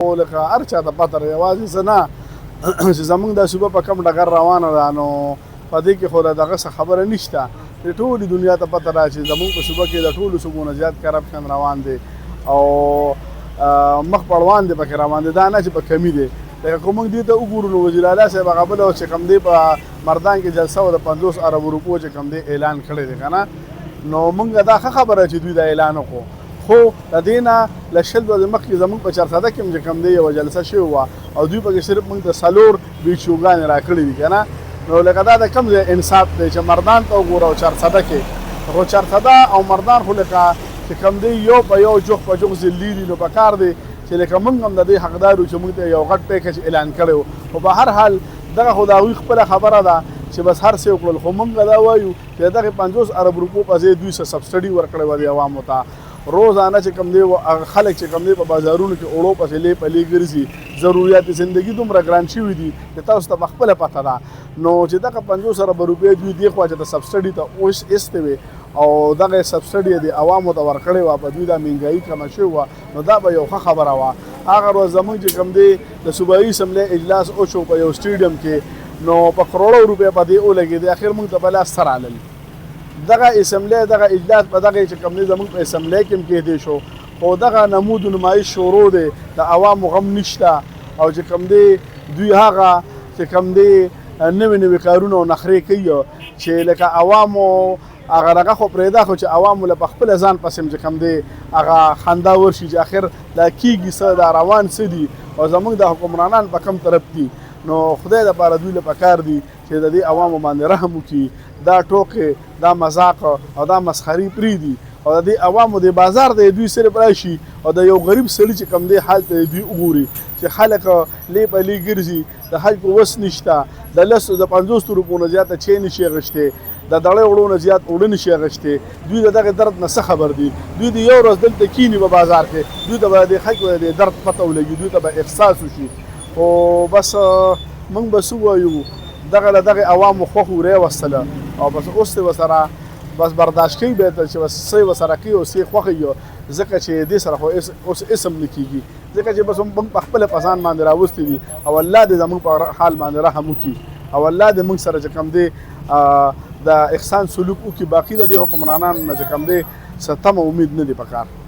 لکه هر چا ته پته یوازې زه نه چې زمونږ دا صوبه په کوم ډګر روانه ده نو په دې کې خو د دغه څه خبره نشته د ټولې دنیا ته پته ده چې زمونږ په صوبه کې د ټولو صوبو نه زیات کرپشن روان دی او مخ په روان دی پکې روان دی دا نه چې په کمي دی لکه که موږ دې ته وګورو نو وزیر اعلی صاحب هغه بله چې کوم دی په مردان کې جلسه وه د 50 اربو روپو چې کوم دی اعلان کړی دی که نه نو موږ دا ښه خبره چې دوی دا اعلان وکړو خو د دې نه له 2 ورځې مخکې زموږ په چارسده کې هم چې کوم دی یوه جلسه شوې وه او دوی پکې صرف موږ ته 4 ویډیوګانې راکړې دي که نه نو لکه دا د کوم ځای انصاف دی چې مردان ته وګوره او چارسده کې خو چارسده او مردان خو لکه چې کوم دی یو په یو جوخ په جوخ ځلي دي نو پکار دی چې لکه موږ هم د دې حقدار یو چې موږ ته یو غټ پیکج اعلان کړی و خو په هر حال دغه خو د هغوی خپله خبره ده چې بس هر څه وکړل خو موږ دا وایو چې دغې 50 ارب روپو په ځای دوی څه سبسډي ورکړې وه د عوامو ته روزانه چې کوم دی خلک چې کوم دی په بازارونو کې اوړو پسې لې پلې ګرځي ضروریات زندگی دومره ګران شوي دي چې تاسو ته پخپله پته ده نو چې دغه 50 ارب روپۍ دوی دې خوا چې د سبسډي ته اوس ایستې وې او دغه سبسډي د عوامو ته ورکړې وه په دوی دا مهنګایي کمه شوې وه نو دا به یو ښه خبره وه هغه ورځ زموږ چې کوم دی د صوبایي اسمبلی اجلاس وشو په یو سټیډیم کې نو په کروڑو روپۍ په دې ولګېدې اخر موږ ته په لاس څه رالل دغه اسمبلی دغه اجلاس په دغه چې کوم دی زموږ په اسمبلی کې هم کېدی شو خو دغه نمود و نمایش شروع دی د عوامو غم نشته او چې کوم دی دوی هغه چې کوم دی نوې نوې کارونه او نخرې کوي چې لکه عوامو هغه دغه خو پرېږده خو چې عوامو له پخپله ځان پسې چې کوم دی هغه خندا ورشي چې اخر دا کېږي څه دا روان څه دي او زموږ د حکمرانان په کم طرف دي نو خدای دپاره دوی له پکار دي چې د دې عوامو باندې رحم وکړي دا ټوکې دا مذاق او دا مسخري پرېږدي او د دې عوامو د بازار د دوی صرف راشي او د یو غریب سړي چې کوم دی حال ته دوی وګوري چې خلک لې په لې ګرځي د خلکو وس نشته د 50 روپو نه زیاته چی نشي اخیستی د دړۍ وړو نه زیات اوړه نشي اخیستی دوی د دغه درد نه څه خبر دي دوی د یو ورځ دلته کینی په بازار کې دوی ته به د خلکو د درد پته ولګي دوی ته به احساس وشي خو بس موږ به څه وایو دغه له دغې عوامو خوښ وریوستله او بس اوس یې ورسره بس برداشت کوي بهتر چې بس څه یې ورسره کوي او څه یې خوښوي ځکه چې دې سره خو اوس اسم نه کېږي ځکه چې بس موږ په خپله په ځان باندې راوستي دي او الله دې زموږ په حال باندې رحم وکړي او الله دې موږ سره چې کوم دی د احسان سلوک وکړي باقي د دې حکمرانانو نه چې کوم دی څه تمه امید نه دی پکار